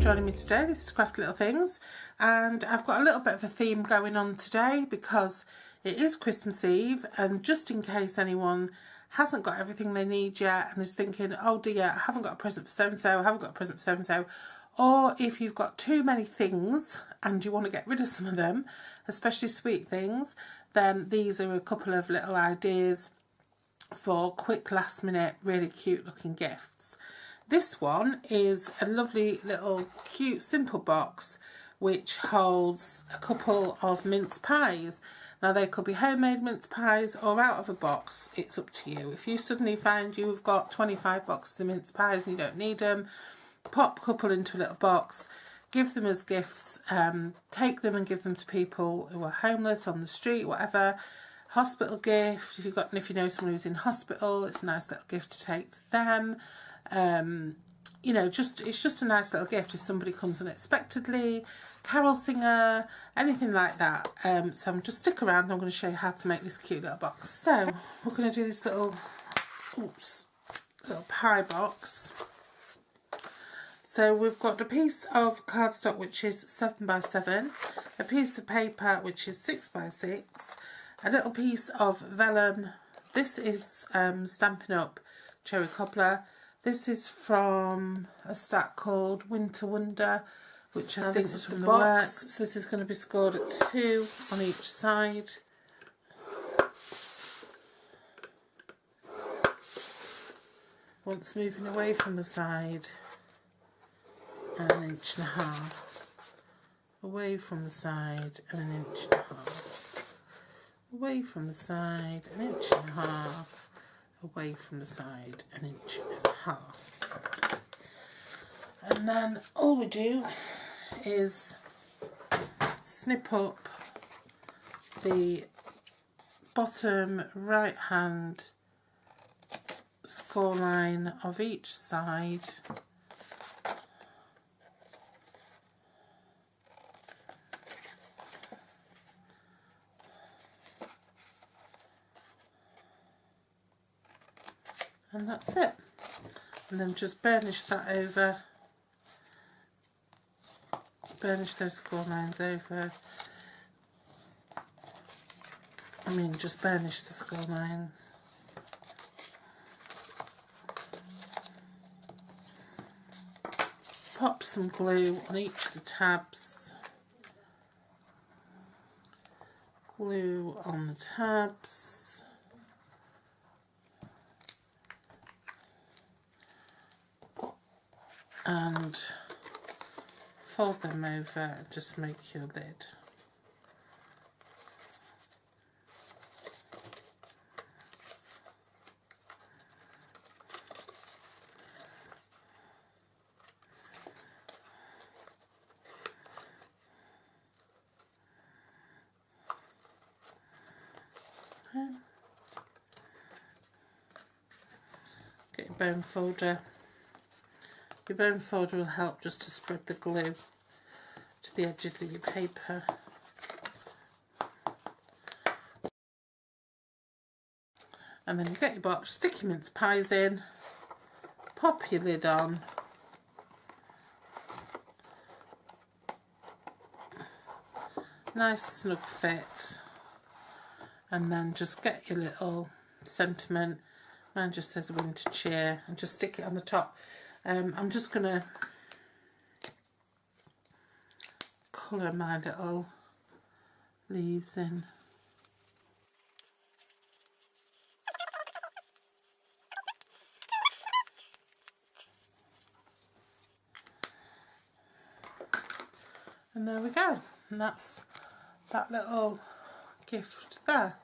joining me today. This is Crafty Little Things, and I've got a little bit of a theme going on today because it is Christmas Eve, and just in case anyone hasn't got everything they need yet and is thinking, oh dear, I haven't got a present for so-and-so, I haven't got a present for so-and-so, or if you've got too many things and you want to get rid of some of them, especially sweet things, then these are a couple of little ideas for quick last minute really cute looking gifts. This one is a lovely little cute simple box which holds a couple of mince pies. Now they could be homemade mince pies or out of a box, it's up to you. If you suddenly find you've got 25 boxes of mince pies and you don't need them, pop a couple into a little box, give them as gifts, take them and give them to people who are homeless, on the street, whatever. Hospital gift, if you know someone who's in hospital, it's a nice little gift to take to them. You know, it's just a nice little gift if somebody comes unexpectedly, carol singer, anything like that. So just stick around, I'm going to show you how to make this cute little box. So we're going to do this little pie box. So we've got a piece of cardstock which is 7 by 7, a piece of paper which is 6 by 6, a little piece of vellum. This is Stampin' Up! Cherry Cobbler. This is from a stack called Winter Wonder, which I think is from the works. So this is going to be scored at 2 on each side. Once moving away from the side, and 1.5 inches. Away from the side, and 1.5 inches. Away from the side, 1.5 inches. Away from the side, 1.5 inches. And then all we do is snip up the bottom right hand score line of each side. And that's it. And then just burnish that over. Burnish those score lines over. Just burnish the score lines. Pop some glue on each of the tabs. Glue on the tabs. And fold them over and just make your lid. Okay. Get your bone folder. Your bone folder will help just to spread the glue to the edges of your paper. And then you get your box, stick your mince pies in, pop your lid on, nice snug fit, and then just get your little sentiment. Mine just says winter cheer, and just stick it on the top. I'm just going to colour my little leaves in. And there we go. And that's that little gift there.